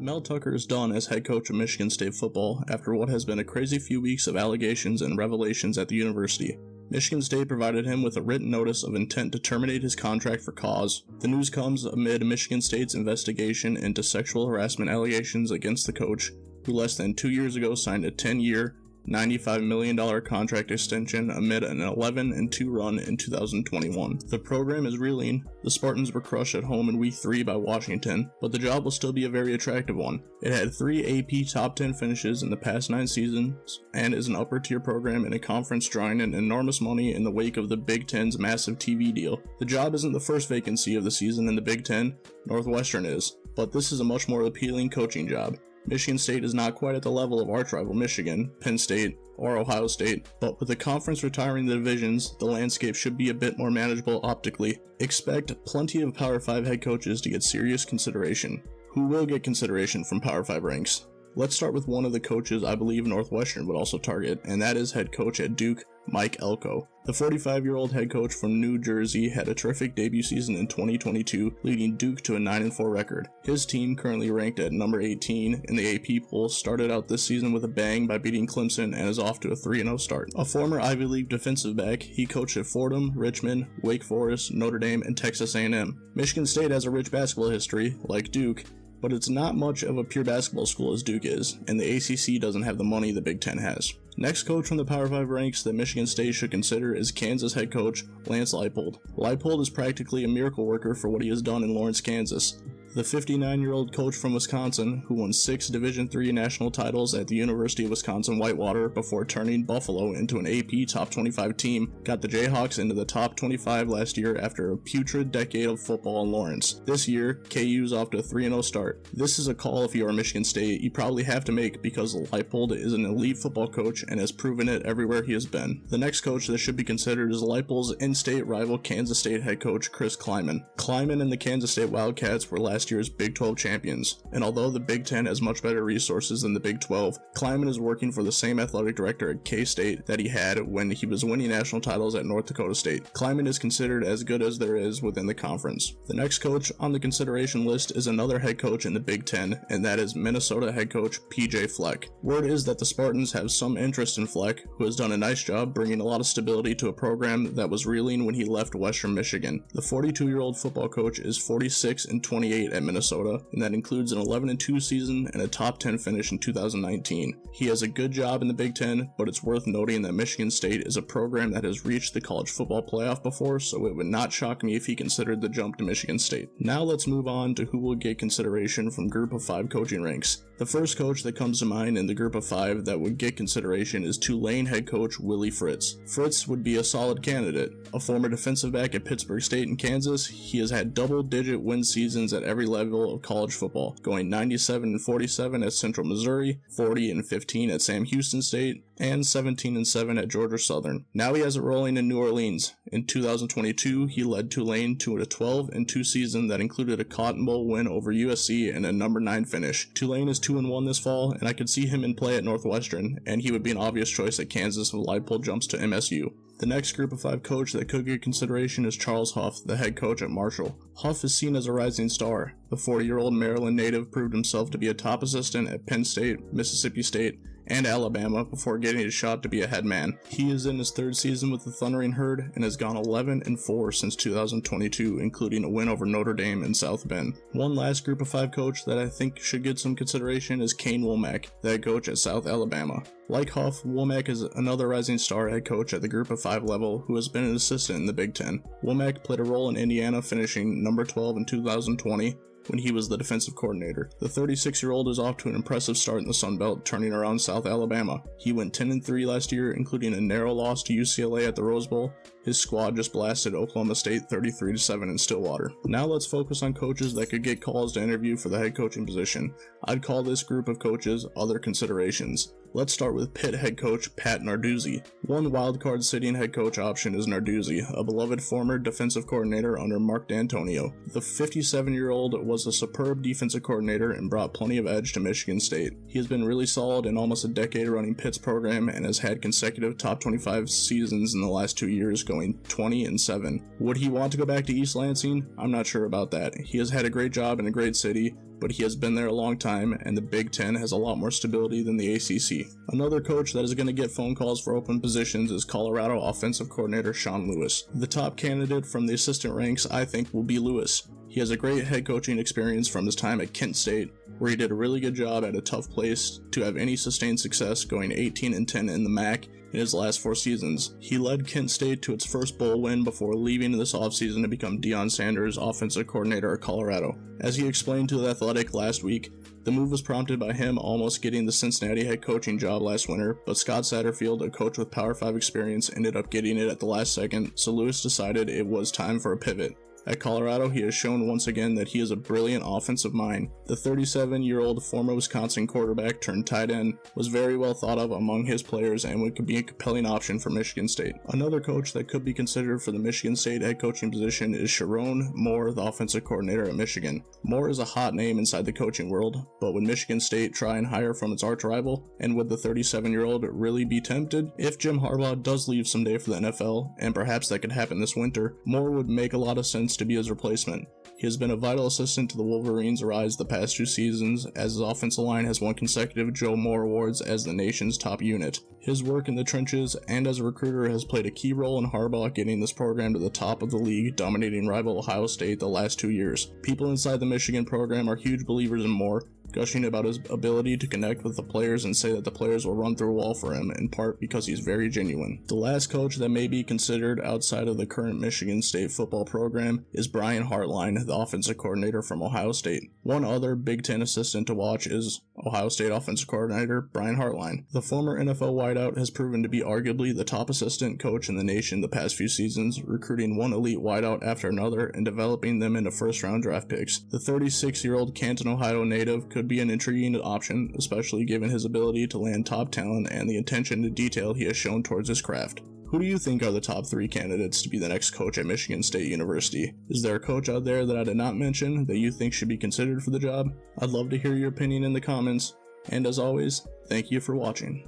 Mel Tucker is done as head coach of Michigan State football after what has been a crazy few weeks of allegations and revelations at the university. Michigan State provided him with a written notice of intent to terminate his contract for cause. The news comes amid Michigan State's investigation into sexual harassment allegations against the coach, who less than 2 years ago signed a 10-year, $95 million contract extension amid an 11-2 run in 2021. The program is reeling. The Spartans were crushed at home in Week 3 by Washington, but the job will still be a very attractive one. It had 3 AP Top 10 finishes in the past 9 seasons and is an upper-tier program in a conference drawing in enormous money in the wake of the Big Ten's massive TV deal. The job isn't the first vacancy of the season in the Big Ten. Northwestern is, but this is a much more appealing coaching job. Michigan State is not quite at the level of arch rival Michigan, Penn State, or Ohio State, but with the conference retiring the divisions, the landscape should be a bit more manageable optically. Expect plenty of Power 5 head coaches to get serious consideration. Who will get consideration from Power 5 ranks? Let's start with one of the coaches I believe Northwestern would also target, and that is head coach at Duke, Mike Elko. The 45-year-old head coach from New Jersey had a terrific debut season in 2022, leading Duke to a 9-4 record. His team, currently ranked at number 18 in the AP poll, started out this season with a bang by beating Clemson and is off to a 3-0 start. A former Ivy League defensive back, he coached at Fordham, Richmond, Wake Forest, Notre Dame, and Texas A&M. Michigan State has a rich basketball history, like Duke, but it's not much of a pure basketball school as Duke is, and the ACC doesn't have the money the Big Ten has. Next coach from the Power 5 ranks that Michigan State should consider is Kansas head coach Lance Leipold. Leipold is practically a miracle worker for what he has done in Lawrence, Kansas. The 59-year-old coach from Wisconsin, who won 6 Division III national titles at the University of Wisconsin-Whitewater before turning Buffalo into an AP Top 25 team, got the Jayhawks into the Top 25 last year after a putrid decade of football in Lawrence. This year, KU's off to a 3-0 start. This is a call if you are Michigan State you probably have to make because Leipold is an elite football coach and has proven it everywhere he has been. The next coach that should be considered is Leipold's in-state rival Kansas State head coach Chris Klieman. Klieman and the Kansas State Wildcats were last year's Big 12 champions, and although the Big 10 has much better resources than the Big 12, Klieman is working for the same athletic director at K-State that he had when he was winning national titles at North Dakota State. Klieman is considered as good as there is within the conference. The next coach on the consideration list is another head coach in the Big 10, and that is Minnesota head coach PJ Fleck. Word is that the Spartans have some interest in Fleck, who has done a nice job bringing a lot of stability to a program that was reeling when he left Western Michigan. The 42-year-old football coach is 46-28 at Minnesota, and that includes an 11-2 season and a top 10 finish in 2019. He has a good job in the Big Ten, but it's worth noting that Michigan State is a program that has reached the college football playoff before, so it would not shock me if he considered the jump to Michigan State. Now let's move on to who will get consideration from Group of 5 coaching ranks. The first coach that comes to mind in the Group of 5 that would get consideration is Tulane head coach Willie Fritz. Fritz would be a solid candidate. A former defensive back at Pittsburgh State and Kansas, he has had double-digit win seasons at every level of college football, going 97-47 at Central Missouri, 40-15 at Sam Houston State, and 17-7 at Georgia Southern. Now he has it rolling in New Orleans. In 2022, he led Tulane to a 12-2 season that included a Cotton Bowl win over USC and a number 9 finish. Tulane is 2-1 this fall, and I could see him in play at Northwestern, and he would be an obvious choice at Kansas if Leipold jumps to MSU. The next Group of 5 coach that could get consideration is Charles Huff, the head coach at Marshall. Huff is seen as a rising star. The 40-year-old Maryland native proved himself to be a top assistant at Penn State, Mississippi State, and Alabama before getting his shot to be a head man. He is in his 3rd season with the Thundering Herd and has gone 11-4 since 2022, including a win over Notre Dame and South Bend. One last Group of 5 coach that I think should get some consideration is Kane Wommack, the head coach at South Alabama. Like Huff, Wommack is another rising star head coach at the Group of 5 level who has been an assistant in the Big Ten. Wommack played a role in Indiana, finishing number 12 in 2020, when he was the defensive coordinator. The 36-year-old is off to an impressive start in the Sun Belt, turning around South Alabama. He went 10-3 last year, including a narrow loss to UCLA at the Rose Bowl. His squad just blasted Oklahoma State 33-7 in Stillwater. Now let's focus on coaches that could get calls to interview for the head coaching position. I'd call this group of coaches other considerations. Let's start with Pitt head coach Pat Narduzzi. One wildcard sitting head coach option is Narduzzi, a beloved former defensive coordinator under Mark D'Antonio. The 57-year-old was a superb defensive coordinator and brought plenty of edge to Michigan State. He has been really solid in almost a decade running Pitt's program and has had consecutive top 25 seasons in the last 2 years, going 20-7. Would he want to go back to East Lansing? I'm not sure about that. He has had a great job in a great city, but he has been there a long time, and the Big Ten has a lot more stability than the ACC. Another coach that is going to get phone calls for open positions is Colorado offensive coordinator Sean Lewis. The top candidate from the assistant ranks, I think, will be Lewis. He has a great head coaching experience from his time at Kent State, where he did a really good job at a tough place to have any sustained success, going 18-10 in the MAC in his last 4 seasons. He led Kent State to its first bowl win before leaving this offseason to become Deion Sanders' offensive coordinator at Colorado. As he explained to The Athletic last week, the move was prompted by him almost getting the Cincinnati head coaching job last winter, but Scott Satterfield, a coach with Power 5 experience, ended up getting it at the last second, so Lewis decided it was time for a pivot. At Colorado, he has shown once again that he is a brilliant offensive mind. The 37-year-old former Wisconsin quarterback turned tight end was very well thought of among his players and could be a compelling option for Michigan State. Another coach that could be considered for the Michigan State head coaching position is Sherrone Moore, the offensive coordinator at Michigan. Moore is a hot name inside the coaching world, but would Michigan State try and hire from its arch rival? And would the 37-year-old really be tempted? If Jim Harbaugh does leave someday for the NFL, and perhaps that could happen this winter, Moore would make a lot of sense to be his replacement. He has been a vital assistant to the Wolverines' rise the past 2 seasons, as his offensive line has won consecutive Joe Moore awards as the nation's top unit. His work in the trenches and as a recruiter has played a key role in Harbaugh getting this program to the top of the league, dominating rival Ohio State the last 2 years. People inside the Michigan program are huge believers in Moore, gushing about his ability to connect with the players and say that the players will run through a wall for him, in part because he's very genuine. The last coach that may be considered outside of the current Michigan State football program is Brian Hartline, the offensive coordinator from Ohio State. One other Big Ten assistant to watch is Ohio State offensive coordinator Brian Hartline. The former NFL wideout has proven to be arguably the top assistant coach in the nation the past few seasons, recruiting one elite wideout after another and developing them into first-round draft picks. The 36-year-old Canton, Ohio native could be an intriguing option, especially given his ability to land top talent and the attention to detail he has shown towards his craft. Who do you think are the top 3 candidates to be the next coach at Michigan State University? Is there a coach out there that I did not mention that you think should be considered for the job? I'd love to hear your opinion in the comments, and as always, thank you for watching.